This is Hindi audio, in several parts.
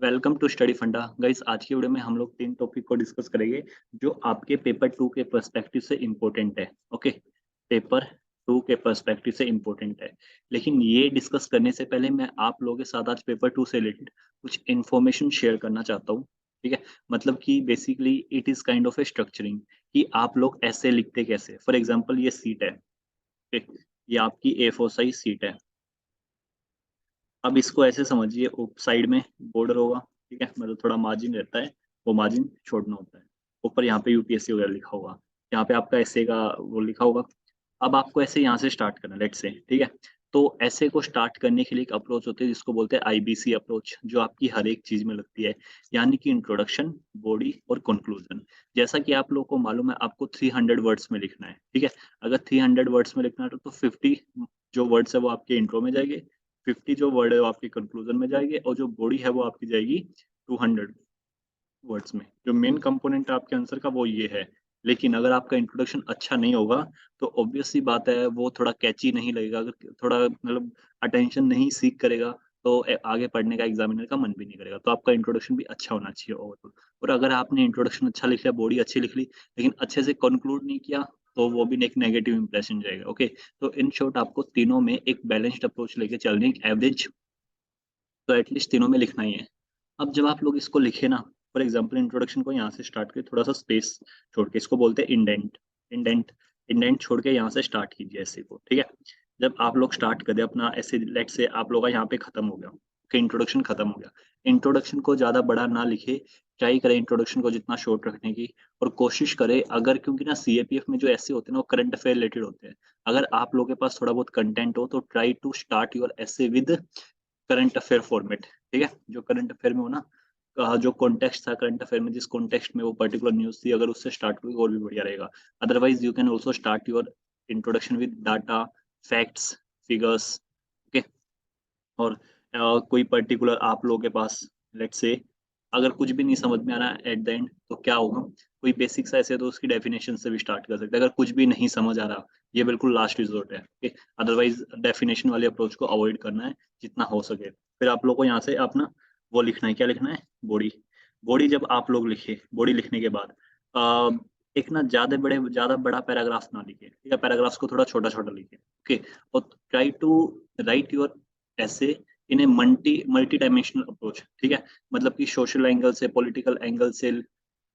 वेलकम टू स्टडी फंडा गाइस। आज की वीडियो में हम लोग 3 टॉपिक को डिस्कस करेंगे जो आपके पेपर 2 के पर्सपेक्टिव से इम्पोर्टेंट है। ओके, पेपर 2 के पर्सपेक्टिव से इम्पोर्टेंट है। लेकिन ये डिस्कस करने से पहले मैं आप लोगों के साथ आज पेपर 2 से रिलेटेड कुछ इन्फॉर्मेशन शेयर करना चाहता हूँ। ठीक है, मतलब कि basically it is kind of A structuring कि आप लोग ऐसे लिखते कैसे। फॉर एग्जांपल ये सीट है, ठीक? ये आपकी A4 साइज सीट है। अब इसको ऐसे समझिए, साइड में बॉर्डर होगा, ठीक है, मतलब थोड़ा मार्जिन रहता है, वो मार्जिन छोड़ना होता है। ऊपर यहाँ पे यूपीएससी वगैरह लिखा होगा, यहाँ पे आपका ऐसे का वो लिखा होगा। अब आपको ऐसे यहाँ से स्टार्ट करना है, लेट्स से, ठीक है। तो ऐसे को स्टार्ट करने के लिए एक अप्रोच होती है जिसको बोलते हैं आईबीसी अप्रोच, जो आपकी हर एक चीज में लगती है, यानी कि इंट्रोडक्शन, बॉडी और कंक्लूजन। जैसा कि आप लोगों को मालूम है, आपको 300 वर्ड्स में लिखना है, ठीक है। अगर 300 वर्ड्स में लिखना है तो 50 जो वर्ड्स है वो आपके इंट्रो में जाएंगे, 50 जो वर्ड है वो आपके कंक्लूजन में जाएगी, और जो बॉडी है वो आपकी जाएगी 200 वर्ड्स में। जो मेन कंपोनेंट है आपके आंसर का वो ये है। लेकिन अगर आपका इंट्रोडक्शन अच्छा नहीं होगा तो ऑब्वियस सी बात है वो थोड़ा कैची नहीं लगेगा। अगर थोड़ा मतलब अटेंशन नहीं सीख करेगा तो आगे पढ़ने का एग्जामिनर का मन भी नहीं करेगा। तो आपका इंट्रोडक्शन भी अच्छा होना चाहिए ओवरऑल। और अगर आपने इंट्रोडक्शन अच्छा लिख लिया, बॉडी अच्छी लिख ली, लेकिन अच्छे से कंक्लूड नहीं किया, तो वो भी एक नेगेटिव इंप्रेशन जाएगा। ओके, तो इन शॉर्ट आपको तीनों में एक बैलेंस्ड अप्रोच लेके चलनी है, एवरेज तो एटलीस्ट तीनों में लिखना ही है। अब जब आप लोग इसको लिखे ना, फॉर एग्जांपल इंट्रोडक्शन को यहाँ से स्टार्ट करिए, थोड़ा सा स्पेस छोड़ के, इसको बोलते हैं इंडेंट। इंडेंट इंडेंट छोड़ के यहाँ से स्टार्ट कीजिए ऐसे को, ठीक है। जब आप लोग स्टार्ट कर दे अपना ऐसे, लेट से आप लोग का यहाँ पे खत्म हो गया, कि इंट्रोडक्शन खत्म हो गया। इंट्रोडक्शन को ज्यादा बड़ा ना लिखे, ट्राई करें इंट्रोडक्शन को जितना शॉर्ट रखने की। और कोशिश करें, अगर क्योंकि ना सीएपीएफ में जो ऐसे होते हैं ना वो करंट अफेयर रिलेटेड होते हैं। अगर आप लोगों के पास थोड़ा बहुत कंटेंट हो तो ट्राई टू स्टार्ट योर ऐसे विद करंट अफेयर फॉर्मेट, ठीक है। जो करंट अफेयर में हो ना, जो कॉन्टेक्स्ट था करंट अफेयर में, जिस कॉन्टेक्स्ट में वो पर्टिकुलर न्यूज़ थी, अगर उससे स्टार्ट करोगे और भी बढ़िया रहेगा। Otherwise you can also start your introduction with data, facts, figures, okay. और कोई पर्टिकुलर आप लोगों के पास, लेट्स से, अगर कुछ भी नहीं समझ में आ रहा है एट द एंड तो क्या होगा, कोई बेसिक्स ऐसे तो उसकी डेफिनेशन से भी स्टार्ट कर सकते हैं। अगर कुछ भी नहीं समझ आ रहा, ये बिल्कुल लास्ट रिजोर्ट है, ओके। अदरवाइज डेफिनेशन वाले अप्रोच को अवॉइड करना है जितना हो सके। फिर आप लोग को यहाँ से अपना वो लिखना है, क्या लिखना है, बॉडी। बॉडी जब आप लोग लिखे, बॉडी लिखने के बाद एक ना ज्यादा बड़ा पैराग्राफ ना लिखे, ठीक है। पैराग्राफ्स को थोड़ा छोटा छोटा लिखे, ओके। और ट्राई टू राइट योर ऐसे इन ए मल्टी डायमेंशनल अप्रोच, ठीक है। मतलब कि सोशल एंगल से, पॉलिटिकल एंगल से,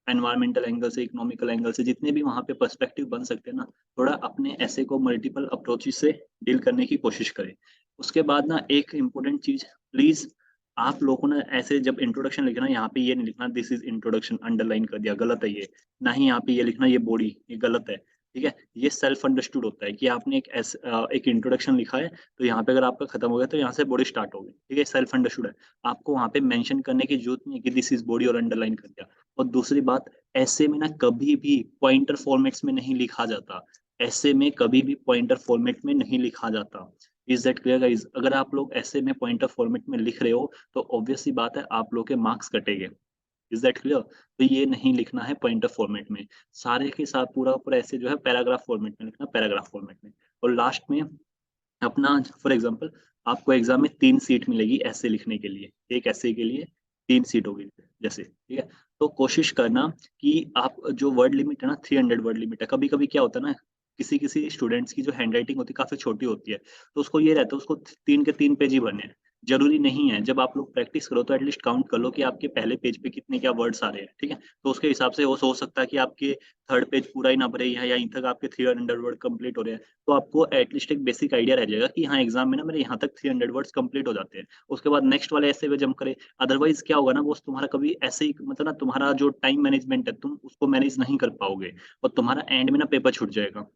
एनवायरमेंटल एंगल से, इकोनॉमिकल एंगल से, जितने भी वहाँ पे पर्सपेक्टिव बन सकते हैं ना, थोड़ा अपने ऐसे को मल्टीपल अप्रोचेस से डील करने की कोशिश करें। उसके बाद ना एक इम्पोर्टेंट चीज, प्लीज, आप लोगों ने ऐसे जब इंट्रोडक्शन लिखना, यहाँ पे ये नहीं लिखना दिस इज इंट्रोडक्शन अंडरलाइन कर दिया, गलत है ये। ना ही यहाँ पे ये लिखना ये बॉडी, ये गलत है, ठीक है। ये सेल्फ अंडरस्टूड होता है कि आपने एक इंट्रोडक्शन लिखा है, तो यहाँ पे अगर आपका खत्म हो गया तो यहाँ से बॉडी स्टार्ट होगी, ठीक है। सेल्फ अंडरस्टूड है, आपको वहाँ पे मेंशन करने की जरूरत नहीं है कि दिस इज बॉडी और अंडरलाइन कर दिया। और दूसरी बात, ऐसे में ना कभी भी पॉइंटर फॉर्मेट्स में नहीं लिखा जाता। ऐसे में कभी भी पॉइंटर फॉर्मेट में नहीं लिखा जाता। Is that clear guys? अगर आप लोग ऐसे में पॉइंटर फॉर्मेट में लिख रहे हो तो ऑब्वियस सी बात है आप लोग के मार्क्स कटेंगे। Is that clear? तो ये नहीं लिखना है पॉइंटर फॉर्मेट में, सारे के साथ पूरा पूरा ऐसे जो है पैराग्राफ फॉर्मेट में लिखना, पैराग्राफ फॉर्मेट में। और लास्ट में अपना, फॉर एग्जांपल, आपको एग्जाम में 3 सीट मिलेगी ऐसे लिखने के लिए, एक ऐसे के लिए 3 सीट होगी जैसे, ठीक है। तो कोशिश करना कि आप जो वर्ड लिमिट है ना, 300 वर्ड लिमिट है। कभी कभी क्या होता है ना, किसी किसी स्टूडेंट्स की जो हैंड राइटिंग होती है काफी छोटी होती है, तो उसको ये रहता है उसको 3 के 3 पेज ही भरने हैं। जरूरी नहीं है, जब आप लोग प्रैक्टिस करो तो एटलीस्ट काउंट कर लो कि आपके पहले पेज पे कितने क्या वर्ड्स आ रहे हैं, ठीक है। तो उसके हिसाब से वो हो सकता है कि आपके थर्ड पेज पूरा ही ना भरे, या यहीं तक आपके 300 वर्ड कंप्लीट हो रहे हैं। तो आपको एटलीस्ट एक बेसिक आइडिया रह जाएगा कि हाँ, एग्जाम में ना मेरे यहाँ तक 300 वर्ड्स कंप्लीट हो जाते हैं। उसके बाद नेक्स्ट वाले ऐसे में जंप करे। अदरवाइज क्या होगा ना, वो तुम्हारा कभी ऐसे ही, मतलब ना, तुम्हारा जो टाइम मैनेजमेंट है तुम उसको मैनेज नहीं कर पाओगे, और तुम्हारा एंड में ना पेपर छूट जाएगा।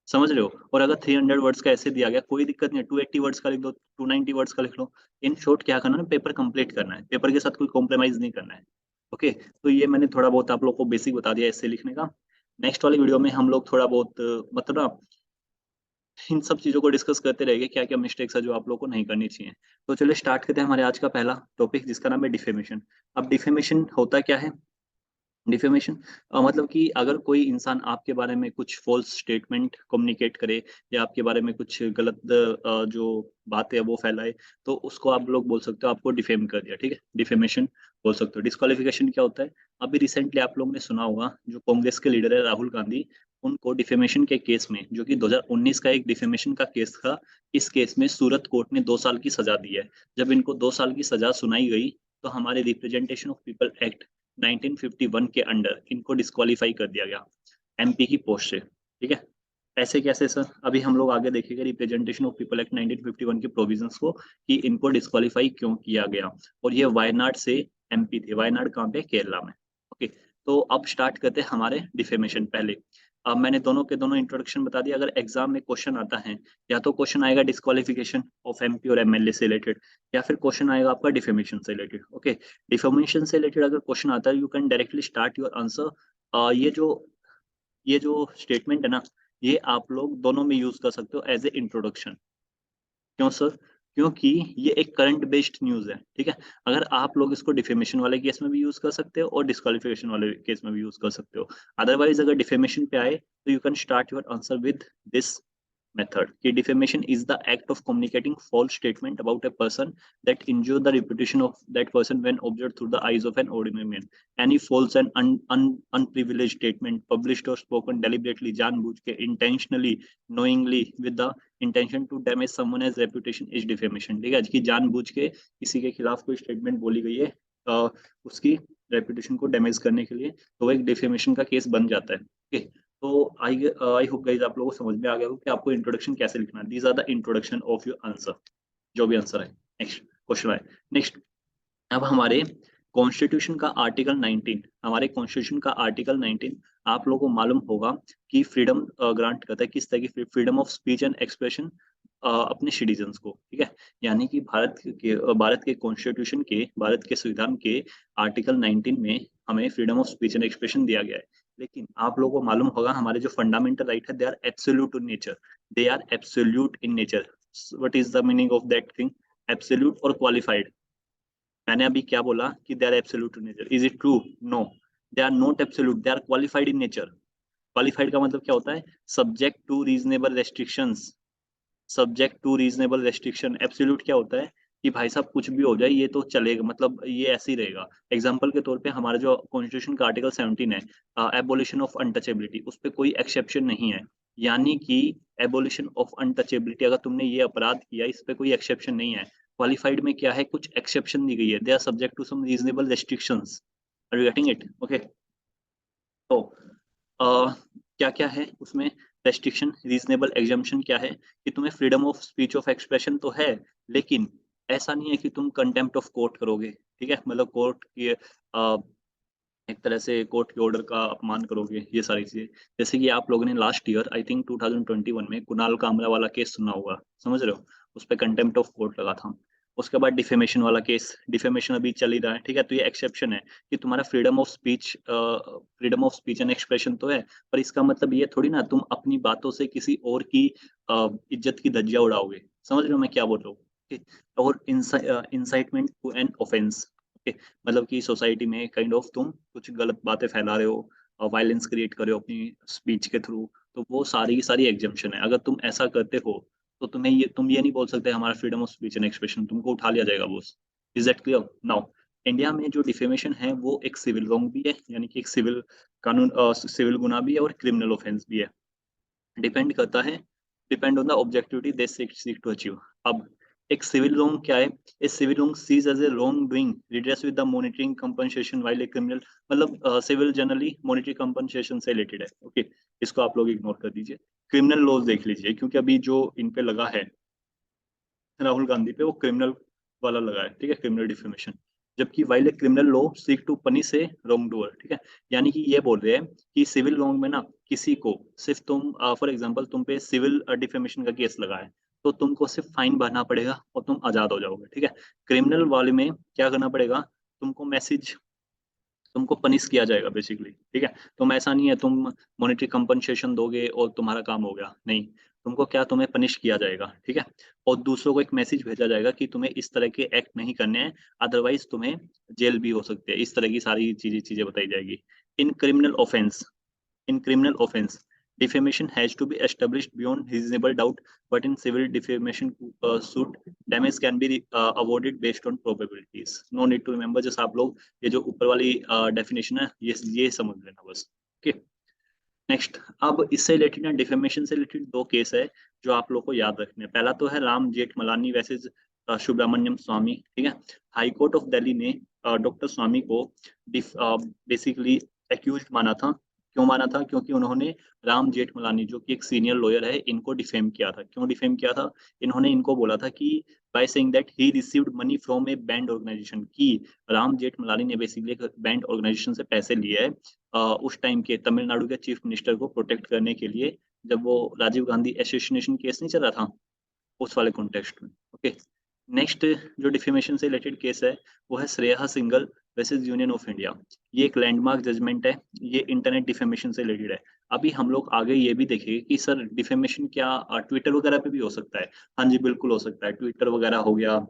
समझ रहे हो? और अगर 300 वर्ड्स का ऐसे दिया गया, कोई दिक्कत नहीं है, 280 वर्ड्स का लिख दो, 290 वर्ड्स का लिख लो। इन शॉर्ट क्या करना है, पेपर कंप्लीट करना है, पेपर के साथ कोई कॉम्प्रोमाइज नहीं करना है। ओके, तो ये मैंने थोड़ा बहुत आप लोग को बेसिक बता दिया ऐसे लिखने का। नेक्स्ट वाली वीडियो में हम लोग थोड़ा बहुत मतलब ना इन सब चीजों को डिस्कस करते रहेंगे, क्या क्या मिस्टेक्स है जो आप लोग को नहीं करनी चाहिए। तो चलिए स्टार्ट करते हैं हमारे आज का पहला टॉपिक, जिसका नाम है डिफेमेशन। अब डिफेमेशन होता क्या है? डिफेमेशन मतलब कि अगर कोई इंसान आपके बारे में कुछ फॉल्स स्टेटमेंट कम्युनिकेट करे या आपके बारे में कुछ गलत जो बात है वो फैलाए, तो उसको आप लोग बोल सकते हो आपको डिफेम कर दिया, ठीक है, डिफेमेशन बोल सकते हो। डिस्क्वालिफिकेशन क्या होता है? अभी रिसेंटली आप लोगों ने सुना होगा, जो कांग्रेस के लीडर है राहुल गांधी, उनको डिफेमेशन के केस में, जो कि 2019 का एक डिफेमेशन का केस था, इस केस में सूरत कोर्ट ने 2 साल की सजा दी है। जब इनको 2 साल की सजा सुनाई गई, तो हमारे रिप्रेजेंटेशन ऑफ पीपल एक्ट 1951 के अंडर इनको डिस्क्वालीफाई कर दिया गया एमपी की पोस्ट से, ठीक है। ऐसे कैसे सर? अभी हम लोग आगे देखेंगे रिप्रेजेंटेशन ऑफ पीपल एक्ट 1951 के प्रोविजंस को, कि इनको डिस्क्वालीफाई क्यों किया गया। और ये वायनाड से एमपी थे। वायनाड कहाँ पे? केरला में। ओके, तो अब स्टार्ट करते हैं हमारे डिफेमेशन। पहले अब मैंने दोनों के दोनों इंट्रोडक्शन बता दिया। अगर एग्जाम में क्वेश्चन आता है, या तो क्वेश्चन आएगा डिस्क्वालिफिकेशन ऑफ एमपी और एमएलए से रिलेटेड, या फिर क्वेश्चन आएगा आपका डिफेमेशन से रिलेटेड। ओके, डिफॉर्मेशन से रिलेटेड अगर क्वेश्चन आता है, you can directly start your answer. ये जो स्टेटमेंट है ना, ये आप लोग दोनों में यूज कर सकते हो एज ए इंट्रोडक्शन। क्यों सर? क्योंकि ये एक करंट बेस्ड न्यूज है, ठीक है। अगर आप लोग इसको डिफेमेशन वाले केस में भी यूज कर सकते हो और डिस्क्वालिफिकेशन वाले केस में भी यूज कर सकते हो। अदरवाइज अगर डिफेमेशन पे आए, तो you can start your answer with this method कि defamation is the act of communicating false statement about a person that injure the reputation of that person when observed through the eyes of an ordinary man. Any false and unprivileged statement published or spoken deliberately, जानबूझ के, intentionally, knowingly, with the intention to damage someone's reputation is defamation। ठीक है, कि जानबूझ के किसी के खिलाफ कोई स्टेटमेंट बोली गई है उसकी रेपुटेशन को डैमेज करने के लिए, तो वो एक डिफेमेशन का केस बन जाता है। ओके, तो आई होप गाइस आप लोगों को समझ में आ गया हो कि आपको इंट्रोडक्शन कैसे लिखना है। These are the introduction of your answer, जो भी आंसर है। नेक्स्ट क्वेश्चन है। नेक्स्ट, अब हमारे कॉन्स्टिट्यूशन का आर्टिकल 19, हमारे कॉन्स्टिट्यूशन का आर्टिकल 19 आप लोगों को मालूम होगा कि फ्रीडम ग्रांट करता है, किस तरह की freedom of speech and expression अपने सिटीजन्स को, ठीक है। यानी कि भारत के कॉन्स्टिट्यूशन के, भारत के संविधान के आर्टिकल 19 में हमें freedom of speech and expression दिया गया है। लेकिन आप लोगों को मालूम होगा हमारे जो फंडामेंटल राइट है, they are absolute in nature. They are absolute in nature. What is the meaning of that thing? Absolute और क्वालिफाइड। मैंने अभी क्या बोला कि they are absolute in nature. Is it true? No, they are not absolute, they are qualified in nature. Qualified का मतलब क्या होता है? Subject to reasonable restrictions. Subject to reasonable restriction. Absolute क्या होता है कि भाई साहब कुछ भी हो जाए ये तो चलेगा, मतलब ये ऐसे ही रहेगा। एग्जाम्पल के तौर पे हमारा जो कॉन्स्टिट्यूशन का आर्टिकल 17 है, एबोलिशन ऑफ अनटचेबिलिटी, उस पर कोई एक्सेप्शन नहीं है। यानी कि एबोलिशन ऑफ अनटचेबिलिटी, अगर तुमने ये अपराध किया, इस पे कोई एक्सेप्शन नहीं है। क्वालिफाइड में क्या है? कुछ एक्सेप्शन दी गई है। They are subject to some reasonable restrictions. Are you getting it? Okay, तो क्या क्या है उसमें रेस्ट्रिक्शन, रीजनेबल एग्जाम्पशन क्या है कि तुम्हें freedom of speech of expression तो है, लेकिन ऐसा नहीं है कि तुम कंटेम्प्ट ऑफ कोर्ट करोगे, ठीक है। मतलब कोर्ट की एक तरह से कोर्ट के ऑर्डर का अपमान करोगे, ये सारी चीजें। जैसे कि आप लोगों ने लास्ट ईयर आई थिंक 2021 में कुणाल कामरा वाला केस सुना होगा, समझ रहे हो? उस पर कंटेम्प्ट ऑफ कोर्ट लगा था। उसके बाद डिफेमेशन वाला केस, डिफेमेशन अभी चल ही रहा है, ठीक है। तो ये एक्सेप्शन है कि तुम्हारा freedom of speech and expression तो है, पर इसका मतलब ये थोड़ी ना तुम अपनी बातों से किसी और की इज्जत की धज्जियां उड़ाओगे। समझ रहे हो मैं क्या बोल रहा हूँ? ठीक। और इंसाइटमेंट टू एन ऑफेंस, मतलब कि सोसाइटी में काइंड ऑफ तुम कुछ गलत बातें फैला रहे हो और वायलेंस क्रिएट कर रहे हो अपनी स्पीच के थ्रू, तो वो सारी की सारी एग्जाम्पशन है। अगर तुम ऐसा करते हो, तो तुम ये नहीं बोल सकते हमारा freedom of speech and expression, तुमको उठा लिया जाएगा boss. Is that clear? Now, India में जो डिफेमेशन है वो एक सिविल रॉन्ग भी है, यानी कि एक सिविल कानून, सिविल गुना भी है और क्रिमिनल ऑफेंस भी है। डिपेंड करता है, depend on the objectivity they seek to achieve. अब एक सिविल रॉन्ग क्या है? A civil wrong sees as a wrong doing redress with the monitoring compensation while a criminal, मतलब सिविल जनरली मॉनिटरी कंपनसेशन से रिलेटेड है। ओके, इसको आप लोग इग्नोर कर दीजिए। क्रिमिनल लॉज देख लीजिए, क्योंकि अभी जो इन पे लगा है राहुल गांधी पे, वो क्रिमिनल वाला लगा है, ठीक है, क्रिमिनल डिफेमेशन। जबकि while a criminal law seek to punish a wrong doer, ठीक है। यानी कि ये बोल रहे हैं कि सिविल रॉन्ग में ना किसी को सिर्फ तुम, फॉर एग्जांपल तुम पे सिविल डिफेमेशन का केस लगा है, तो तुमको सिर्फ फाइन भरना पड़ेगा और तुम आजाद हो जाओगे, ठीक है। क्रिमिनल वाले में क्या करना पड़ेगा? तुमको मैसेज, तुमको पनिश किया जाएगा बेसिकली, ठीक है। तुम ऐसा नहीं है तुम मॉनेटरी कंपनसेशन दोगे और तुम्हारा काम हो गया, नहीं। तुमको क्या, तुम्हें पनिश किया जाएगा, ठीक है। और दूसरों को एक मैसेज भेजा जाएगा कि तुम्हें इस तरह के एक्ट नहीं करने हैं, अदरवाइज तुम्हें जेल भी हो सकती है। इस तरह की सारी चीजें बताई जाएगी। In criminal offence, in criminal offense, defamation has to be established beyond reasonable doubt, but in civil defamation suit, damage can be awarded based on probabilities. No need to remember, just आप लोग ये जो ऊपर वाली definition है ये समझ लेना बस। Okay, next. अब इससे रिलेटेड ना, डिफेमेशन से रिलेटेड दो केस है जो आप लोग को याद रखने हैं। पहला तो है राम जेठमलानी वर्सेस सुब्रमण्यम स्वामी, ठीक है। हाई कोर्ट ऑफ दिल्ली ने डॉक्टर स्वामी को बेसिकली एक्यूज माना था। क्यों माना था? क्योंकि उन्होंने राम जेठमलानी जो कि एक सीनियर लॉयर है, इनको डिफेम किया था। क्यों डिफेम किया था? इन्होंने इनको बोला था कि by saying that he received money from a banned organisation, की राम जेठमलानी ने बेसिकली एक बैंड ऑर्गेनाइजेशन से पैसे लिए हैं उस टाइम के तमिलनाडु के चीफ मिनिस्टर को प्रोटेक्ट करने के लिए, जब वो राजीव गांधी एसोसिनेशन केस नहीं चल रहा था, उस वाले कॉन्टेक्स्ट में। ओके, नेक्स्ट जो डिफेमेशन से रिलेटेड केस है वो है Shreya single versus union of India. ये एक लैंडमार्क जजमेंट है, ये इंटरनेट डिफेमेशन से रिलेटेड है। अभी हम लोग आगे ये भी देखेंगे कि सर डिफेमेशन क्या ट्विटर वगैरह पे भी हो सकता है? हाँ जी, बिल्कुल हो सकता है। ट्विटर वगैरह हो गया,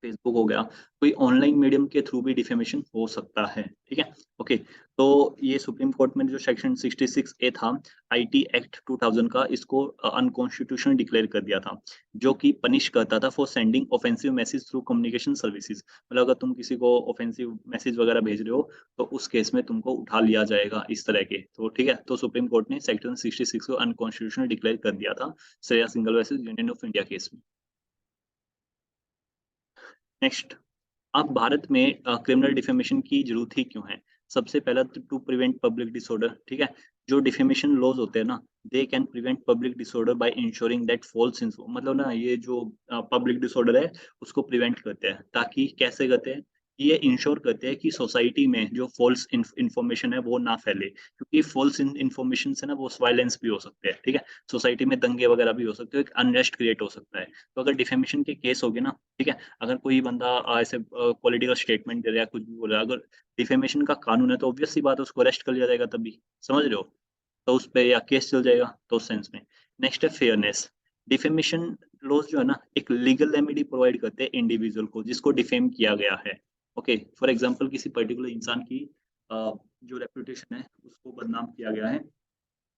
फेसबुक हो गया, कोई ऑनलाइन मीडियम के थ्रू भी डिफेमेशन हो सकता है, ठीक है। ओके, तो ये सुप्रीम कोर्ट में जो सेक्शन 66A था आईटी एक्ट 2000 का, इसको अनकॉन्स्टिट्यूशनल डिक्लेयर कर दिया था, जो कि पनिश करता था for sending offensive message through communication services. मतलब अगर तुम किसी को ऑफेंसिव मैसेज वगैरह भेज रहे हो तो उस केस में तुमको उठा लिया जाएगा, इस तरह के। तो ठीक है, तो सुप्रीम कोर्ट ने सेक्शन 66 को अनकॉन्स्टिट्यूशनल डिक्लेयर कर दिया था Shreya single versus union of India case में। नेक्स्ट, अब भारत में क्रिमिनल डिफेमेशन की जरूरत ही क्यों है? सबसे पहला तो टू प्रिवेंट पब्लिक डिसऑर्डर, ठीक है। जो डिफेमेशन लॉज होते हैं ना, they can prevent public disorder by ensuring that false info, मतलब ना ये जो पब्लिक डिसऑर्डर है उसको प्रिवेंट करते हैं। ताकि कैसे करते हैं? ये इंश्योर करते हैं कि सोसाइटी में जो फॉल्स इंफॉर्मेशन है वो ना फैले, क्योंकि फॉल्स इंफॉर्मेशन से ना वो वायलेंस भी हो सकते हैं, ठीक है। सोसाइटी में दंगे वगैरह भी हो सकते हैं, एक अनरेस्ट क्रिएट हो सकता है। तो अगर डिफेमेशन के केस हो गए ना, ठीक है, अगर कोई बंदा ऐसे पॉलिटिकल स्टेटमेंट दे रहा है, कुछ भी बोल रहा है, अगर डिफेमेशन का कानून है तो ऑब्वियस सी बात है उसको अरेस्ट कर लिया जाएगा तभी, समझ रहे हो? तो उस पे या केस चल जाएगा, तो उस सेंस में। नेक्स्ट है फेयरनेस। डिफेमेशन लॉज जो है ना, एक लीगल रेमेडी प्रोवाइड करते हैं इंडिविजुअल को जिसको डिफेम किया गया है। ओके, फॉर एग्जांपल किसी पर्टिकुलर इंसान की जो रेपुटेशन है उसको बदनाम किया गया है,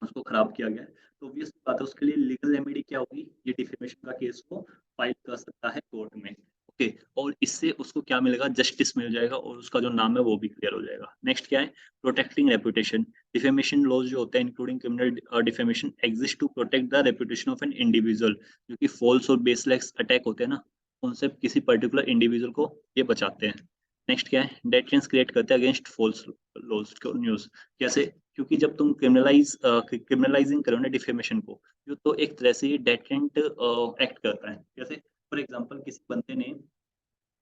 उसको खराब किया गया है, तो ऑब्वियस बात है उसके लिए लीगल रेमेडी क्या होगी? ये डिफेमेशन का केस को फाइल कर सकता है कोर्ट में। ओके, और इससे उसको क्या मिलेगा? जस्टिस मिल जाएगा और उसका जो नाम है वो भी क्लियर हो जाएगा। नेक्स्ट क्या है? Protecting reputation. डिफेमेशन लॉज जो होते हैं including criminal defamation exist to protect the reputation of an individual. जो कि फॉल्स और बेसलेस अटैक होते हैं ना, उनसे किसी पर्टिकुलर इंडिविजुअल को ये बचाते हैं। नेक्स्ट क्या है? डेटरेंस क्रिएट करते हैं अगेंस्ट फॉल्स लॉज न्यूज। कैसे? क्योंकि जब तुम क्रिमिनलाइजिंग करो ना डिफेमेशन को, जो तो एक तरह से ये डेटरेंट एक्ट करता है। जैसे फॉर एग्जांपल किसी बंदे ने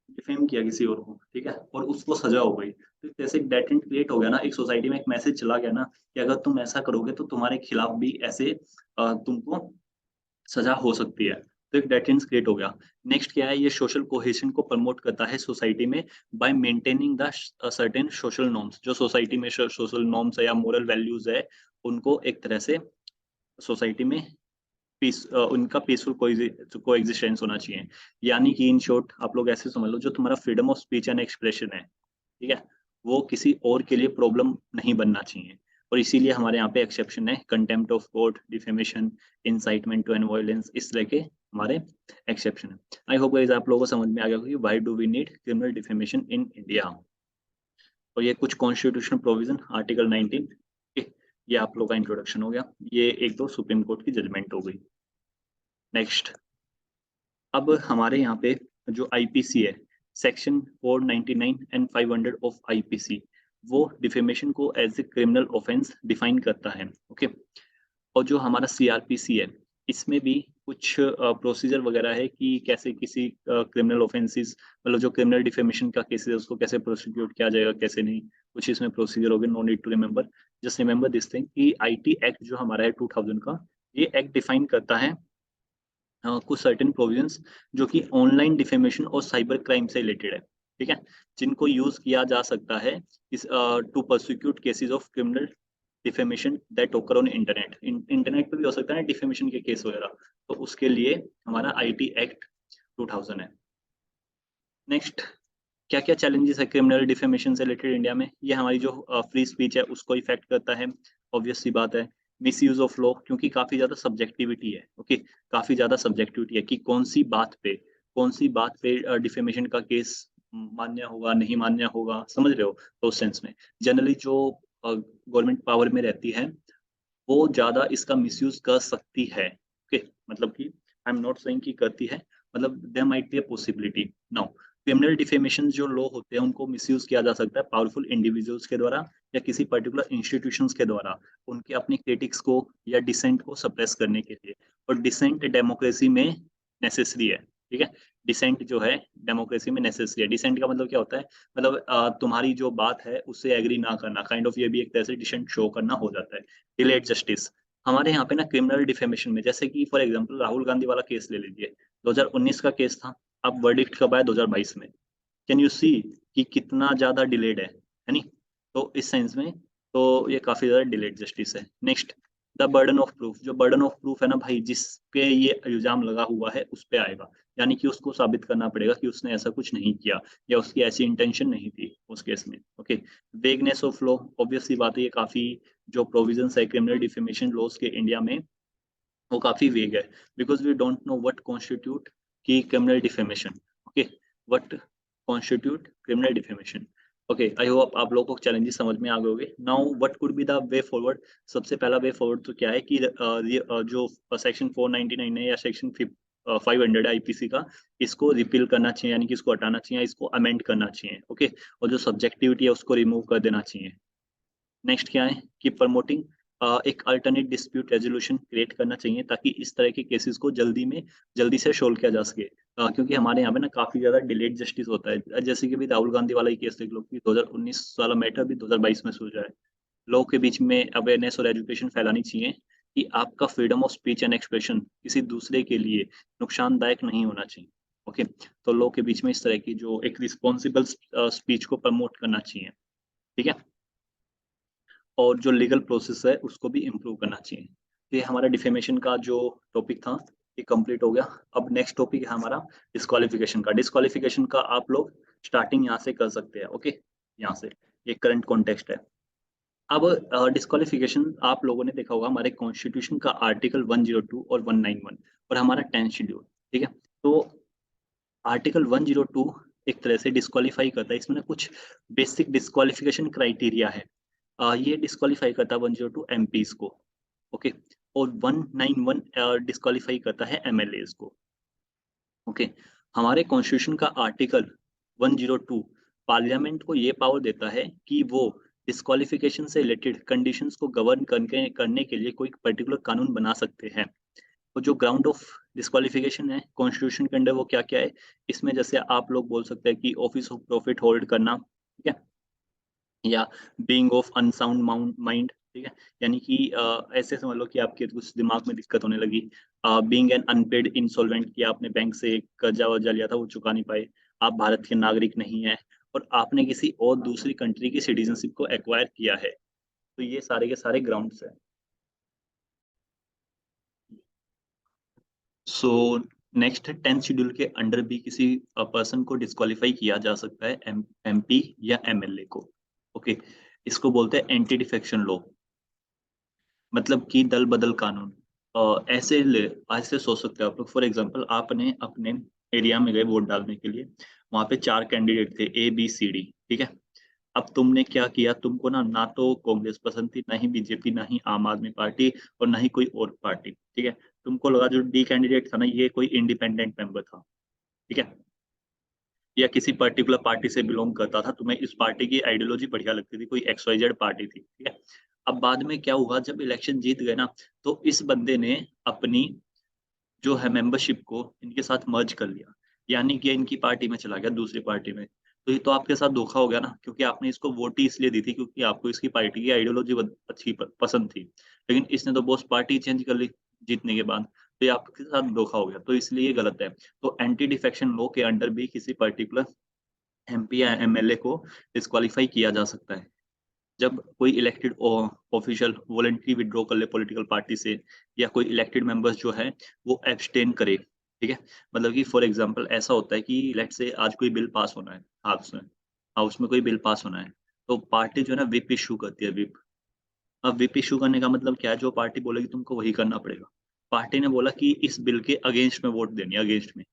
डिफेम किया किसी और को, ठीक है, और उसको सजा हो गई, तो जैसे एक डेटरेंट क्रिएट हो गया ना, एक सोसाइटी में एक मैसेज चला गया ना कि अगर तुम ऐसा करोगे तो तुम्हारे खिलाफ भी ऐसे तुमको सजा हो सकती है। तो एक डेटरेंस क्रिएट हो गया। नेक्स्ट क्या है? ये सोशल कोहेशन को प्रमोट करता है सोसाइटी में bye maintaining the certain social norms. जो सोसाइटी में सोशल नॉर्म्स है या मोरल वैल्यूज है, उनको एक तरह से सोसाइटी में उनका पीसफुल को एग्जिस्टेंस होना चाहिए। यानी कि इन शॉर्ट आप लोग ऐसे समझ लो, जो तुम्हारा freedom of speech and expression है, ठीक है, वो किसी और के लिए प्रॉब्लम नहीं बनना चाहिए। और इसीलिए हमारे यहाँ पे एक्सेप्शन है, contempt of court, defamation, incitement to an violence, इस तरह के हमारे एक्सेप्शन है। आई होप गाइस आप लोगों को समझ में आ गया कि why do we need criminal defamation in India. और ये कुछ कॉन्स्टिट्यूशनल प्रोविजन, आर्टिकल 19, ये आप लोग का इंट्रोडक्शन हो गया। ये एक दो सुप्रीम कोर्ट की जजमेंट हो गई। नेक्स्ट, अब हमारे यहाँ पे जो आईपीसी है, सेक्शन 499 एंड 500 ऑफ आईपीसी, वो डिफेमेशन को as a criminal offence define करता है। ओके, और जो हमारा सीआरपीसी है, इसमें भी कुछ प्रोसीजर वगैरह है कि कैसे किसी क्रिमिनल ऑफेंसेस, मतलब जो क्रिमिनल डिफेमेशन का केस है उसको कैसे प्रोसिक्यूट किया जाएगा, कैसे नहीं, कुछ इसमें प्रोसीजर हो गए। No need to remember, just remember this thing कि आईटी एक्ट जो हमारा है 2000 का, ये एक्ट डिफाइन करता है कुछ सर्टेन प्रोविजंस जो कि ऑनलाइन डिफेमेशन और साइबर क्राइम से रिलेटेड है, ठीक है, जिनको यूज किया जा सकता है इस to prosecute cases of criminal defamation that occur on internet, internet पे भी हो सकता है ना डिफेमेशन के केस वगैरह, तो उसके लिए हमारा आईटी एक्ट 2000 है। नेक्स्ट, क्या क्या चैलेंजेस है क्रिमिनल डिफेमेशन से रिलेटेड इंडिया में? ये हमारी जो फ्री स्पीच है उसको इफेक्ट करता है, ऑब्वियस सी बात है। मिस यूज ऑफ लॉ, क्योंकि काफी ज्यादा सब्जेक्टिविटी है, ओके, काफी ज्यादा सब्जेक्टिविटी है कि कौन सी बात पे डिफेमेशन का केस मान्य होगा नहीं मान्य होगा, समझ रहे हो? तो उस सेंस में जनरली जो गवर्नमेंट पावर में रहती है वो ज्यादा इसका मिसयूज कर सकती है, ओके, मतलब कि आई एम नॉट सेइंग कि करती है, मतलब there might be a possibility. Now criminal defamation जो लॉ होते हैं उनको मिसयूज किया जा सकता है पावरफुल इंडिविजुअल्स के द्वारा या किसी पर्टिकुलर इंस्टीट्यूशंस के द्वारा उनके अपनी क्रिटिक्स को या डिसेंट को सप्रेस करने के लिए, और डिसेंट डेमोक्रेसी में नेसेसरी है, ठीक है? डिसेंट जो है डेमोक्रेसी में नेसेसरी है। डिसेंट का मतलब क्या होता है? मतलब तुम्हारी जो बात है उससे एग्री ना करना, काइंड ऑफ ये भी एक तरह से डिसेंट शो करना हो जाता है। डिलेड जस्टिस, हमारे यहाँ पे ना क्रिमिनल डिफेमेशन में, जैसे कि फॉर एग्जांपल राहुल गांधी वाला केस ले लीजिए, 2019 का केस था, अब वर्डिक्ट कब आया? 2022 में। कैन यू सी कि कितना ज्यादा डिलेड है नहीं? तो इस सेंस में तो ये काफी ज्यादा डिलेड जस्टिस है। Next, the burden of proof, जो बर्डन ऑफ प्रूफ है ना भाई, जिस पे ये इल्जाम लगा हुआ है उस पे आएगा, यानी कि उसको साबित करना पड़ेगा कि उसने ऐसा कुछ नहीं किया या उसकी ऐसी इंटेंशन नहीं थी उस केस में, okay. Vagueness of law, obvious सी बात है, ये काफी जो प्रोविजंस है क्रिमिनल डिफेमेशन लॉज के इंडिया में वो काफी वेग है, because we don't know what constitute की criminal defamation, okay, what constitute criminal defamation. Okay, I hope आप लोगों को चैलेंजेस समझ में आ गए होंगे। Now what could be the way forward? सबसे पहला वे फॉरवर्ड तो क्या है कि जो सेक्शन 499 है या सेक्शन 500 आईपीसी का, इसको रिपील करना चाहिए, यानी कि इसको हटाना चाहिए, इसको अमेंड करना चाहिए, ओके, और जो सब्जेक्टिविटी है उसको रिमूव कर देना चाहिए। नेक्स्ट क्या है कि प्रमोटिंग एक अल्टरनेट डिस्प्यूट रेजोल्यूशन क्रिएट करना चाहिए ताकि इस तरह के केसेस को जल्दी से सोल्व किया जा सके, क्योंकि हमारे यहाँ पे ना काफी ज्यादा डिलेड जस्टिस होता है, जैसे कि भी राहुल गांधी वाला ही केस देख लो कि 2019 वाला मैटर भी 2022 में सुलझा है। लोगों के बीच में अवेयरनेस और एजुकेशन फैलानी चाहिए कि आपका freedom of speech and expression किसी दूसरे के लिए नुकसानदायक नहीं होना चाहिए, ओके। तो लोगों के बीच में इस तरह की जो एक रिस्पॉन्सिबल स्पीच को प्रमोट करना चाहिए, ठीक है, और जो लीगल प्रोसेस है उसको भी इम्प्रूव करना चाहिए। तो ये हमारा डिफेमेशन का जो टॉपिक था ये कंप्लीट हो गया। अब नेक्स्ट टॉपिक है हमारा डिस्क्वालिफिकेशन का। डिस्क्वालिफिकेशन का आप लोग स्टार्टिंग यहाँ से कर सकते हैं, ओके, यहाँ से, ये करंट कॉन्टेक्स्ट है। अब डिस्क्वालिफिकेशन आप लोगों ने देखा होगा हमारे कॉन्स्टिट्यूशन का आर्टिकल 102 और 191 और हमारा 10th शेड्यूल, ठीक है। तो आर्टिकल 102 एक तरह से डिस्क्वालीफाई करता है, इसमें ना कुछ बेसिक डिस्क्वालिफिकेशन क्राइटेरिया है। ये डिस्क्वालीफाई करता है 102 एमपीज को, ओके, और 191 डिस्क्वालीफाई करता है एमएलएज को, ओके। हमारे कॉन्स्टिट्यूशन का आर्टिकल 102 पार्लियामेंट को ये पावर देता है कि वो डिस्क्वालिफिकेशन से रिलेटेड कंडीशंस को गवर्न करने के लिए कोई पर्टिकुलर कानून बना सकते हैं। तो जो ग्राउंड ऑफ डिस्क्वालिफिकेशन है कॉन्स्टिट्यूशन के अंडर वो क्या क्या है? इसमें जैसे आप लोग बोल सकते हैं कि ऑफिस ऑफ प्रॉफिट होल्ड करना, ठीक है, या बीइंग ऑफ अनसाउंड माइंड, ठीक है, यानी कि ऐसे समझ लो कि आपके कुछ दिमाग में दिक्कत होने लगी। बीइंग एन अनपेड इंसॉल्वेंट, कि आपने बैंक से कर्जा वर्जा लिया था वो चुका नहीं पाए, आप भारत के नागरिक नहीं है और आपने किसी और दूसरी कंट्री की सिटीजनशिप को एक्वायर किया है, तो ये सारे के सारे ग्राउंड्स है। सो नेक्स्ट है 10th शेड्यूल के अंडर भी किसी पर्सन को डिस्क्वालीफाई किया जा सकता है, एमपी या एमएलए को, ओके। इसको बोलते हैं एंटी डिफेक्शन लॉ, मतलब कि दल बदल कानून। ऐसे सोच सकते हो आप लोग, फॉर एग्जांपल आपने अपने एरिया में गए वोट डालने के लिए, वहां पे 4 कैंडिडेट थे ए बी सी डी, ठीक है। अब तुमने क्या किया, तुमको ना ना तो कांग्रेस पसंद थी, ना ही बीजेपी, ना ही आम आदमी पार्टी और ना ही कोई और पार्टी, ठीक है। तुमको लगा जो डी कैंडिडेट था ना ये कोई इंडिपेंडेंट मेंबर था, ठीक है, या किसी पर्टिकुलर पार्टी से बिलोंग करता था, तुम्हें इस पार्टी की आइडियोलॉजी बढ़िया लगती थी, कोई XYZ पार्टी थी, ठीक है। अब बाद में क्या हुआ, जब इलेक्शन जीत गए ना, तो इस बंदे ने अपनी जो है मेंबरशिप को इनके साथ मर्ज कर लिया, यानी कि इनकी पार्टी में चला गया, दूसरी पार्टी में। तो ये तो आपके साथ धोखा हो गया ना, क्योंकि आपने इसको वोट ही इसलिए दी थी क्योंकि आपको इसकी पार्टी की आइडियोलॉजी अच्छी पसंद थी, लेकिन इसने तो बॉस पार्टी चेंज कर ली जीतने के बाद, तो ये आपके साथ धोखा हो गया, तो इसलिए ये गलत है। तो एंटी डिफेक्शन लॉ के अंडर भी किसी पर्टिकुलर एमपी या एमएलए को डिस्क्वालीफाई किया जा सकता है। जब कोई इलेक्टेड ऑफिशियल वॉलंटरी विड्रॉ कर ले पॉलिटिकल पार्टी से, या कोई इलेक्टेड मेंबर्स जो है वो एब्सटेन करे, ठीक है। मतलब कि फॉर एग्जांपल ऐसा होता है कि लेट्स से आज कोई बिल पास होना है हाउस में कोई बिल पास होना है, तो पार्टी जो है ना विप इशू करती है, विप। अब विप इशू करने का मतलब क्या है, जो पार्टी बोलेगी तुमको वही करना पड़ेगा। पार्टी ने बोला कि इस बिल के अगेंस्ट में वोट देनी है, अगेंस्ट में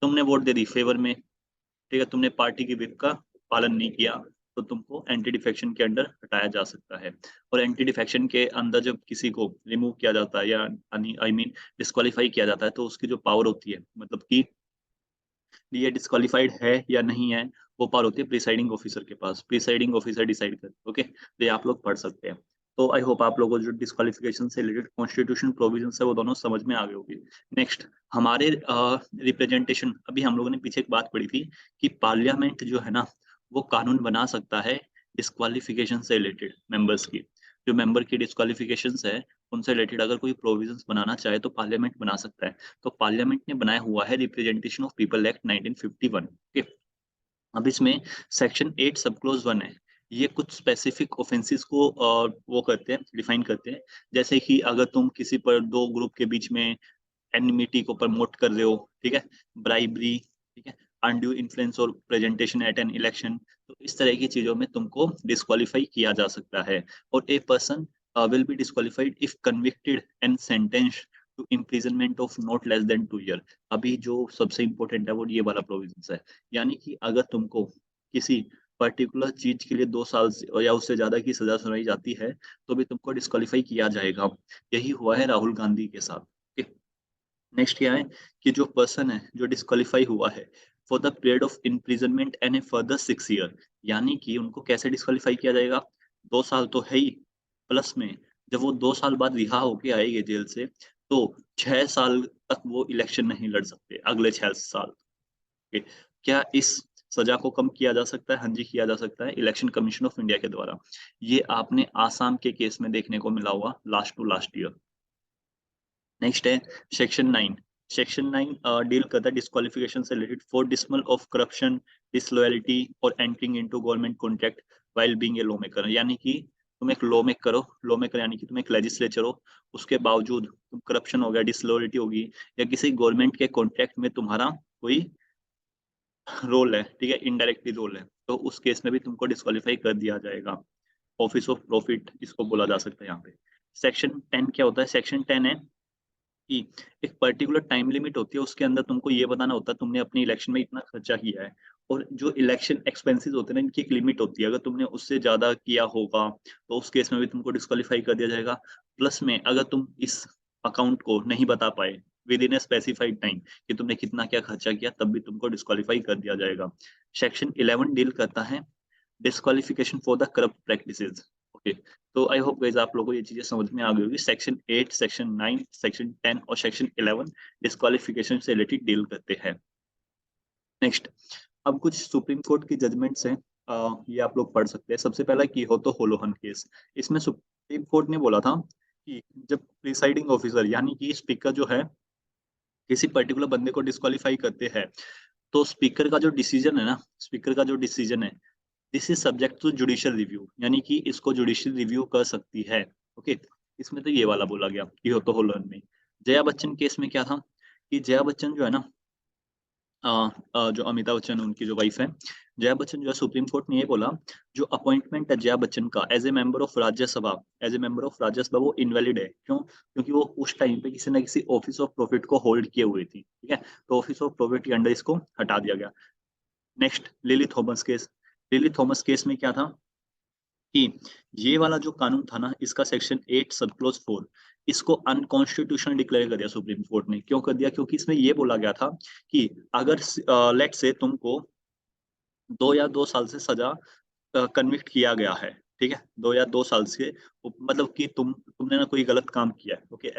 तुमने वोट दे दी फेवर में, ठीक है, तुमने पार्टी की व्हिप का पालन नहीं किया, तो तुमको एंटी डिफेक्शन के अंडर हटाया जा सकता है। और एंटी डिफेक्शन के अंदर जब किसी को रिमूव किया जाता है, या आई मीन डिस्क्वालीफाई किया जाता है, तो उसकी जो पावर होती है, मतलब कि ये डिस्क्वालीफाइड है या नहीं है, वो पावर होती है प्रिसाइडिंग ऑफिसर के पास। प्रिसाइडिंग ऑफिसर डिसाइड कर, ओके, तो ये आप लोग पढ़ सकते हैं। तो आई होप आप लोगों को जो डिस्क्वालिफिकेशन से रिलेटेड कॉन्स्टिट्यूशन प्रोविजन है वो दोनों समझ में आ गए होगी। नेक्स्ट, हमारे रिप्रेजेंटेशन, अभी हम लोगों ने पीछे एक बात पढ़ी थी कि पार्लियामेंट जो है ना वो कानून बना सकता है डिस्क्वालिफिकेशन से रिलेटेड मेंबर्स की। जो मेंबर की डिस्क्वालिफिकेशन है उनसे रिलेटेड अगर कोई प्रोविजंस बनाना चाहे तो पार्लियामेंट बना सकता है। तो पार्लियामेंट ने बनाया हुआ है representation of people act 1951। Okay, अब इसमें सेक्शन 8 सब क्लोज 1 है। ये कुछ स्पेसिफिक ऑफेंसेस को वो करते हैं, डिफाइन करते हैं। जैसे कि अगर तुम किसी पर दो ग्रुप के बीच में एनिमिटी को प्रमोट कर रहे हो, ठीक है, ब्राइबरी, ठीक है, अनड्यू इन्फ्लुएंस और प्रेजेंटेशन एट एन इलेक्शन, तो इस तरह की चीजों में तुमको डिस्क्वालीफाई किया जा सकता है। और a person will be disqualified if convicted and sentenced to imprisonment of not less than 2 year. अभी जो सबसे इंपॉर्टेंट है वो ये वाला प्रोविजन है, यानी कि अगर तुमको किसी पर्टिकुलर चीज के लिए 2 साल या उससे ज्यादा की सजा सुनाई जाती है तो भी तुमको डिस्क्वालीफाई किया जाएगा। यही हुआ है राहुल गांधी के साथ। नेक्स्ट क्या है कि जो पर्सन है जो डिस्क्वालीफाई हुआ है for the period of imprisonment and A further 6 year, यानी कि उनको कैसे डिस्क्वालीफाई किया जाएगा, 2 साल तो है ही, प्लस में जब वो 2 साल बाद रिहा होके आएंगे जेल से, तो 6 साल तक वो इलेक्शन नहीं लड़ सकते, अगले 6 साल। ओके, क्या इस सजा को कम किया जा सकता है? हाँ जी, किया जा सकता है इलेक्शन कमीशन ऑफ इंडिया के द्वारा। ये आपने आसाम के केस में देखने को मिला हुआ last to last year. Next है सेक्शन 9। सेक्शन 9 डील करता है डिस्क्वालिफिकेशन से related for dismal of corruption, disloyalty और entering into government contract while being a law maker. यानी कि तुम एक लॉ मेकर हो, लॉ मेकर यानी कि तुम एक लेजिस्लेचर हो, उसके बावजूद तुम करप्शन हो गया, डिसलॉयल्टी होगी, या किसी गवर्नमेंट के कॉन्ट्रैक्ट में तुम्हारा कोई रोल है, ठीक है, इनडायरेक्टली रोल है, तो उस केस में भी तुमको डिस्क्वालीफाई कर दिया जाएगा। ऑफिस ऑफ प्रॉफिट इसको बोला जा सकता है यहाँ पे। सेक्शन 10 क्या होता है? सेक्शन 10 है कि एक पर्टिकुलर टाइम लिमिट होती है, उसके अंदर तुमको ये बताना होता है तुमने अपनी इलेक्शन में इतना खर्चा किया है। और जो इलेक्शन एक्सपेंसेस होते हैं ना, इनकी एक लिमिट होती है, अगर तुमने उससे ज्यादा किया होगा तो उस केस में भी तुमको डिस्क्वालीफाई कर दिया जाएगा। प्लस में अगर तुम इस अकाउंट को नहीं बता पाए with in a specified time कि तुमने कितना क्या खर्चा किया, तब भी तुमको डिस्क्वालीफाई कर दिया जाएगा। सेक्शन 11 डील करता है disqualification for the corrupt practices. Okay, तो आई होप गाइस आप लोगों को ये चीजें समझ में आ गई होगी। सेक्शन 8, सेक्शन 9, सेक्शन 10 और सेक्शन 11 डिस्क्वालिफिकेशन से रिलेटेड डील करते हैं। नेक्स्ट, अब कुछ सुप्रीम कोर्ट की जजमेंट्स हैं, ये आप लोग पढ़ सकते हैं। सबसे पहला कीहोतो होलोहन केस। इसमें सुप्रीम कोर्ट ने बोला था कि जब प्रिसाइडिंग ऑफिसर यानी कि स्पीकर जो है किसी पर्टिकुलर बंदे को डिस्क्वालीफाई करते हैं, तो स्पीकर का जो डिसीजन है ना, स्पीकर का जो डिसीजन है, this is subject to judicial review, यानी कि इसको जुडिशियल रिव्यू कर सकती है। ओके, इसमें तो ये वाला बोला गया कि हो तो होलन में। जया बच्चन केस में क्या था कि जया बच्चन जो है ना, जो अमिताभ बच्चन उनकी जो वाइफ है, जया बच्चन जो है, सुप्रीम कोर्ट ने ये बोला जो अपॉइंटमेंट है जया बच्चन का as a member of Rajya Sabha, as a member of Rajya Sabha वो इनवैलिड है। क्यों? क्योंकि वो उस टाइम पे किसी ना किसी ऑफिस ऑफ प्रॉफिट को होल्ड किए हुए थी, ठीक है, तो ऑफिस ऑफ प्रॉफिट के अंडर इसको हटा दिया गया। Next, lily Thomas case. Lily Thomas case में क्या था कि ये वाला जो कानून था ना, इसका सेक्शन 8 सब क्लोज 4 इसको अनकॉन्स्टिट्यूशनल डिक्लेयर कर दिया सुप्रीम कोर्ट ने। क्यों कर दिया? क्योंकि इसमें ये बोला गया था कि अगर लेट से तुमको 2 या 2 साल से सजा कन्विक्ट किया गया है, ठीक है, 2 या 2 साल से, मतलब कि तुमने ना कोई गलत काम किया है, ओके,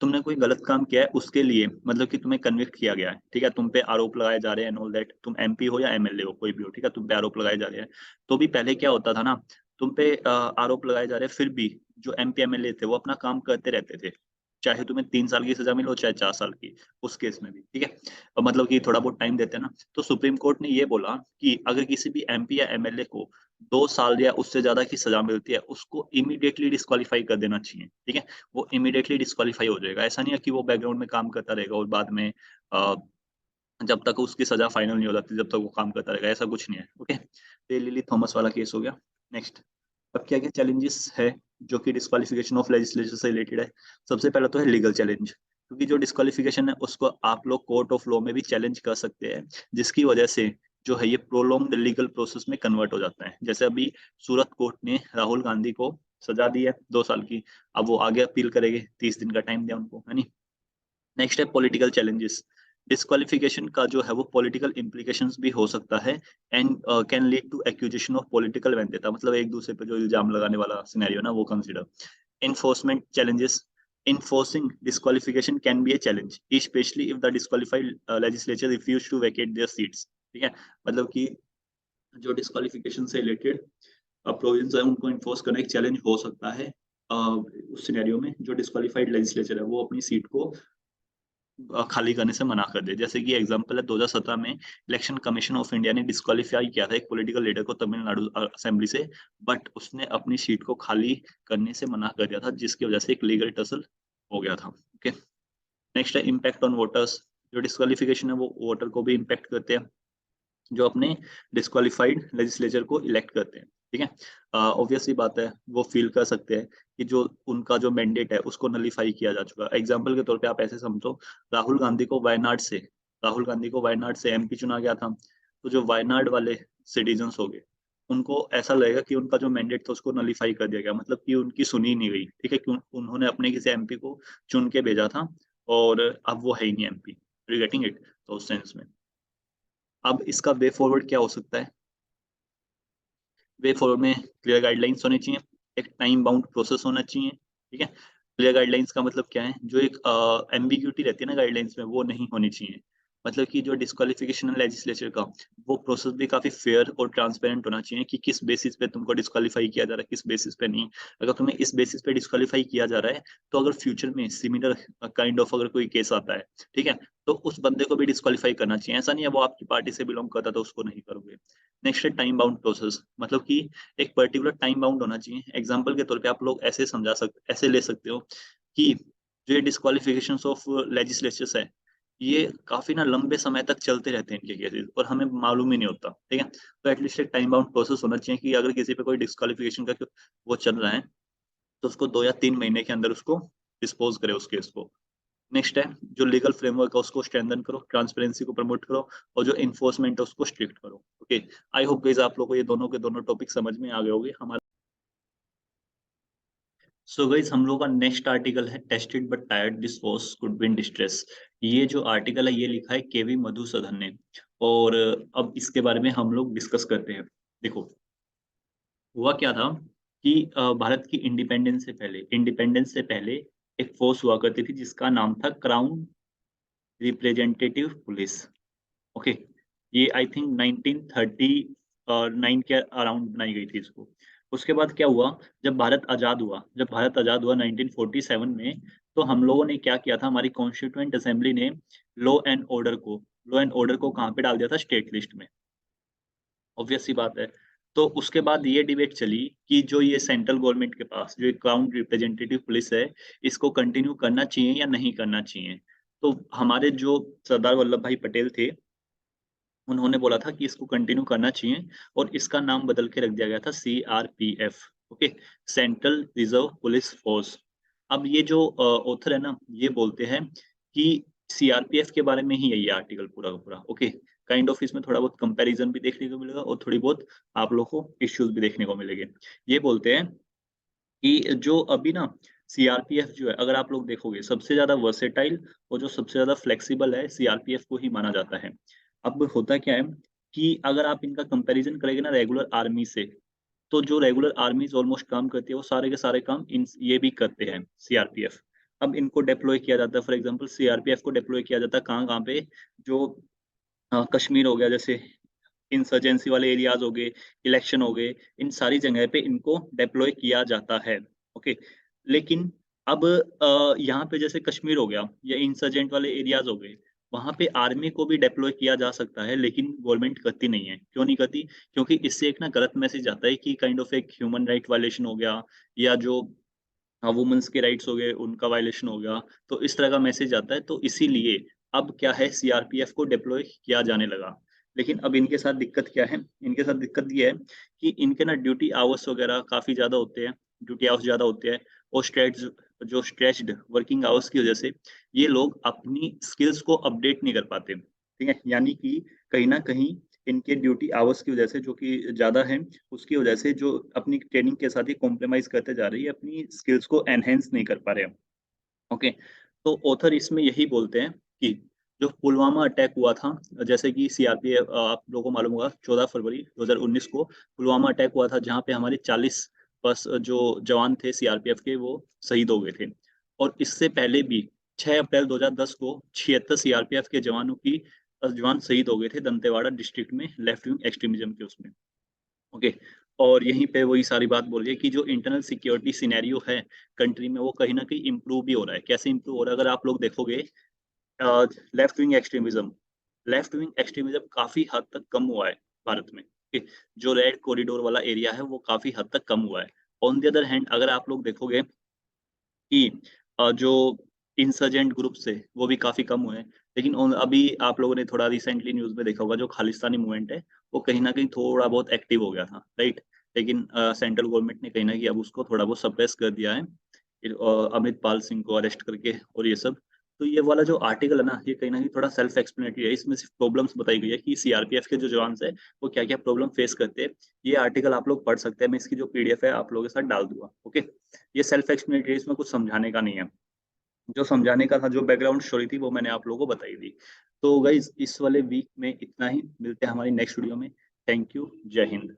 तुमने कोई गलत काम किया है उसके लिए, मतलब कि तुम्हें कन्विक्ट किया गया है, ठीक है, तुम पे आरोप लगाए जा रहे हैं एंड ऑल दैट, तुम एमपी हो या एमएलए हो, कोई भी हो, ठीक है, तुम पे आरोप लगाए जा रहे हैं। तो भी पहले क्या होता था ना, तुम पे आरोप लगाए जा रहे हैं, फिर भी जो एमपी एमएलए थे वो अपना काम करते रहते थे, चाहे तुम्हें 3 साल की सजा मिले चाहे 4 साल की, उस केस में भी, ठीक है। मतलब कि थोड़ा बहुत टाइम देते हैं ना। तो सुप्रीम कोर्ट ने ये बोला कि अगर किसी भी एमपी या एमएलए को 2 साल या उससे ज्यादा की सजा मिलती है, उसको इमीडिएटली डिस्क्वालीफाई कर देना चाहिए, ठीक है। वो इमीडिएटली डिस्क्वालीफाई हो जाएगा। ऐसा नहीं है कि वो बैकग्राउंड में काम करता रहेगा और बाद में जब तक उसकी सजा फाइनल नहीं हो जाती, जब तक वो काम करता रहेगा, ऐसा कुछ नहीं है, ओके। तो ये लिली थॉमस वाला केस हो गया। नेक्स्ट, अब क्या क्या चैलेंजेस है जो कि डिस्क्वालिफिकेशन ऑफ लेजिस्लेचर से रिलेटेड है। सबसे पहला तो है लीगल चैलेंज, क्योंकि जो डिस्क्वालिफिकेशन है उसको आप लोग कोर्ट ऑफ लॉ में भी चैलेंज कर सकते हैं, जिसकी वजह से जो है ये प्रोलॉन्ग्ड लीगल प्रोसेस में कन्वर्ट हो जाता है। जैसे अभी सूरत कोर्ट ने राहुल गांधी को सजा दी है 2 साल की, अब वो आगे अपील करेंगे, 30 दिन का टाइम दिया उनको, है नहीं। नेक्स्ट है पॉलिटिकल चैलेंजेस। डिस्क्वालिफिकेशन का जो है वो पॉलिटिकल इम्प्लीकेशंस भी हो सकता है and can lead to accusation of political vendetta, मतलब एक दूसरे पर जो इल्जाम लगाने वाला सिनेरियो ना, वो consider. enforcement challenges. Enforcing disqualification can be a challenge, especially if the disqualified legislature refuse to vacate their seats. ठीक है, मतलब कि जो डिस्क्वालिफिकेशन से रिलेटेड प्रोविजंस है उनको इन्फोर्स करना एक चैलेंज हो सकता है उस सिनेरियो में जो डिस्क्वालिफाइड लेजिस्लेचर है वो अपनी सीट को खाली करने से मना कर दे। जैसे कि एग्जांपल है 2017 में इलेक्शन कमीशन ऑफ इंडिया ने डिस्क्वालीफाई किया था एक पॉलिटिकल लीडर को तमिलनाडु असेंबली से, बट उसने अपनी सीट को खाली करने से मना कर दिया था, जिसकी वजह से एक लीगल टसल हो गया था, ओके। नेक्स्ट है इम्पैक्ट ऑन वोटर्स। जो डिस्क्वालिफिकेशन है वो वोटर को भी इम्पैक्ट करते हैं जो अपने डिस्क्वालिफाइड लेजिस्लेचर को इलेक्ट करते हैं, ठीक है। ऑब्वियस सी बात है, वो फील कर सकते हैं कि जो उनका जो मैंडेट है उसको नलीफाई किया जा चुका है। एग्जाम्पल के तौर पे आप ऐसे समझो, राहुल गांधी को वायनाड से एमपी चुना गया था, तो जो वायनाड वाले सिटीजन्स हो गए, उनको ऐसा लगेगा कि उनका जो मैंडेट था उसको नलीफाई कर दिया गया, मतलब कि उनकी सुनी नहीं गई, ठीक है, क्यों उन्होंने अपने किसी एमपी को चुन के भेजा था और अब वो है ही नहीं एमपी, गेटिंग इट। तो उस सेंस में अब इसका वे फॉरवर्ड क्या हो सकता है। वे फॉरवर्ड में क्लियर गाइडलाइंस होनी चाहिए, एक टाइम बाउंड प्रोसेस होना चाहिए, ठीक है। क्लियर गाइडलाइंस का मतलब क्या है, जो एक एम्बिग्यूटी रहती है ना गाइडलाइंस में, वो नहीं होनी चाहिए। मतलब कि जो डिस्क्वालिफिकेशन है लेजिस्लेचर का, वो प्रोसेस भी काफी फेयर और ट्रांसपेरेंट होना चाहिए कि किस बेसिस पे तुमको डिस्क्वालीफाई किया जा रहा है, किस बेसिस पे नहीं। अगर तुम्हें इस बेसिस पे डिस्क्वालीफाई किया जा रहा है, तो अगर फ्यूचर में सिमिलर काइंड ऑफ अगर कोई केस आता है, ठीक है, तो उस बंदे को भी डिस्क्वालीफाई करना चाहिए। ऐसा नहीं है वो आपकी पार्टी से बिलोंग करता तो उसको नहीं करोगे। नेक्स्ट है टाइम बाउंड प्रोसेस, मतलब कि एक पर्टिकुलर टाइम बाउंड होना चाहिए। एग्जाम्पल के तौर पे आप लोग ऐसे ले सकते हो कि जो ये डिस्क्वालिफिकेशन ऑफ लेजिस्लेचर्स है, ये काफी ना लंबे समय तक चलते रहते हैं इनके केसेस और हमें मालूम ही नहीं होता, ठीक है। तो एटलीस्ट एक टाइम बाउंड प्रोसेस होना चाहिए कि अगर किसी पे कोई डिस्क्वालिफिकेशन का वो चल रहा है, तो उसको 2 या 3 महीने के अंदर उसको डिस्पोज करे उस केस को। नेक्स्ट है जो लीगल फ्रेमवर्क है उसको स्ट्रेंथन करो, ट्रांसपेरेंसी को प्रमोट करो और जो इन्फोर्समेंट है उसको स्ट्रिक्ट करो, ओके। आई होप गाइस आप लोगों को ये दोनों के दोनों टॉपिक समझ में आ गए होंगे हमारे। सो गाइस हम लोगों का नेक्स्ट आर्टिकल है tested but tired this was could be in distress. ये जो आर्टिकल है ये लिखा है केवी मधुसूदन ने, और अब इसके बारे में हम लोग डिस्कस करते हैं। देखो, हुआ क्या था कि भारत की इंडिपेंडेंस से पहले एक फोर्स हुआ करती थी जिसका नाम था क्राउन रिप्रेजेंटेटिव पुलिस, ओके। ये आई थिंक 1939 के अराउंड बनाई गई थी इसको। उसके बाद क्या हुआ, जब भारत आजाद हुआ 1947 में, तो हम लोगों ने क्या किया था, हमारी कॉन्स्टिट्यूएंट असेंबली ने लॉ एंड ऑर्डर को कहाँ पे डाल दिया था, स्टेट लिस्ट में। ऑब्वियस सी बात है। तो उसके बाद ये डिबेट चली कि जो ये सेंट्रल गवर्नमेंट के पास जो क्राउन रिप्रेजेंटेटिव पुलिस है, इसको कंटिन्यू करना चाहिए या नहीं करना चाहिए। तो हमारे जो सरदार वल्लभ भाई पटेल थे, उन्होंने बोला था कि इसको कंटिन्यू करना चाहिए और इसका नाम बदल के रख दिया गया था CRPF, okay, central reserve police force. अब ये जो ऑथर है ना, ये बोलते हैं कि सीआरपीएफ के बारे में ही है ये आर्टिकल पूरा का पूरा, ओके। काइंड ऑफ इसमें थोड़ा बहुत कंपैरिजन भी देखने को मिलेगा और थोड़ी बहुत आप लोग को इश्यूज भी देखने को मिलेंगे। ये बोलते हैं कि जो अभी ना सीआरपीएफ जो है, अगर आप लोग देखोगे, सबसे ज्यादा वर्सेटाइल और जो सबसे ज्यादा फ्लेक्सिबल है, सीआरपीएफ को ही माना जाता है। अब होता क्या है कि अगर आप इनका कंपैरिजन करेंगे ना रेगुलर आर्मी से, तो जो रेगुलर आर्मीज ऑलमोस्ट काम करती है वो सारे के सारे काम इन ये भी करते हैं सीआरपीएफ। अब इनको डिप्लॉय किया जाता है, फॉर एग्जांपल सीआरपीएफ को डिप्लॉय किया जाता है कहाँ कहाँ पे, जो कश्मीर हो गया, जैसे इंसर्जेंसी वाले एरियाज हो गए, इलेक्शन हो गए, इन सारी जगह पे इनको डिप्लॉय किया जाता है, ओके। लेकिन अब यहाँ पे जैसे कश्मीर हो गया या इंसर्जेंट वाले एरियाज हो गए, वहाँ पे आर्मी को भी डिप्लॉय किया जा सकता है, लेकिन गवर्नमेंट करती नहीं है। क्यों नहीं करती? क्योंकि इससे एक ना गलत मैसेज आता है कि काइंड ऑफ एक ह्यूमन राइट वायलेशन हो गया, या जो वुमेन्स के राइट्स हो गए, उनका वायलेशन हो गया, तो इस तरह का मैसेज आता है। तो इसीलिए अब क्या है, सीआरपीएफ को डिप्लॉय किया जाने लगा। लेकिन अब इनके साथ दिक्कत क्या है? इनके साथ दिक्कत ये है कि इनके ना ड्यूटी आवर्स वगैरह काफ़ी ज़्यादा होते हैं, ड्यूटी आवर्स ज़्यादा होते हैं, और स्ट्रेच्ड वर्किंग आवर्स की वजह से ये लोग अपनी स्किल्स को अपडेट नहीं कर पाते, ठीक है? यानी कि कहीं न कहीं इनके ड्यूटी आवर्स की वजह से, जो कि ज़्यादा है, उसकी वजह से जो अपनी ट्रेनिंग के साथ ही कॉम्प्रोमाइज़ करते जा रही है, अपनी स्किल्स को एनहांस नहीं कर पा रहे हैं। ओके, तो ऑथर इसमें यही बोलते हैं कि जो पुलवामा अटैक हुआ था, जैसे कि सीआरपीएफ, आप लोगों को मालूम होगा 14 फरवरी 2019 को पुलवामा अटैक हुआ था, जहाँ पे हमारे 40 बस जो जवान थे सीआरपीएफ के, वो शहीद हो गए थे। और इससे पहले भी 6 अप्रैल 2010 को 76 सीआरपीएफ के जवानों की जवान शहीद हो गए थे दंतेवाड़ा डिस्ट्रिक्ट में, लेफ्ट विंग एक्सट्रीमिज्म के उसमें। ओके, और यहीं पे वही सारी बात बोल रही है कि जो इंटरनल सिक्योरिटी सिनेरियो है कंट्री में, वो कहीं न कहीं इम्प्रूव भी हो रहा है। कैसे इम्प्रूव हो रहा है? अगर आप लोग देखोगे, लेफ्ट विंग एक्सट्रीमिज़्म काफ़ी हद तक कम हुआ है भारत में। ठीक है? जो रेड कॉरिडोर वाला एरिया है, वो काफ़ी हद तक कम हुआ है। ऑन द अदर हैंड अगर आप लोग देखोगे कि जो इंसर्जेंट ग्रुप्स थे, वो भी काफ़ी कम हुए हैं। लेकिन अभी आप लोगों ने थोड़ा रिसेंटली न्यूज़ में देखा होगा, जो खालिस्तानी मूवमेंट है, वो कहीं न कहीं थोड़ा बहुत एक्टिव हो गया था, राइट? लेकिन सेंट्रल गवर्नमेंट ने कहीं न कहीं अब उसको थोड़ा बहुत सप्रेस कर दिया है, अमृतपाल सिंह को अरेस्ट करके और ये सब। तो ये वाला जो आर्टिकल है ना, ये कहीं न कहीं थोड़ा सेल्फ एक्सप्लेनेटरी है। इसमें सिर्फ़ प्रॉब्लम्स बताई गई है कि सीआरपीएफ के जो जवान हैं, वो क्या-क्या प्रॉब्लम फेस करते हैं। ये आर्टिकल आप लोग पढ़ सकते हैं, मैं इसकी जो पीडीएफ है आप लोगों के साथ डाल दूँगा, ओके? ये सेल्फ एक्सप्लेनेटरी है, इसमें कुछ समझाने का नहीं है। जो समझाने का था, जो बैकग्राउंड स्टोरी थी, वो मैंने आप लोगों को बताई थी। तो गाइज़ इस वाले वीक में इतना ही, मिलते हैं हमारी नेक्स्ट वीडियो में। थैंक यू, जय हिंद।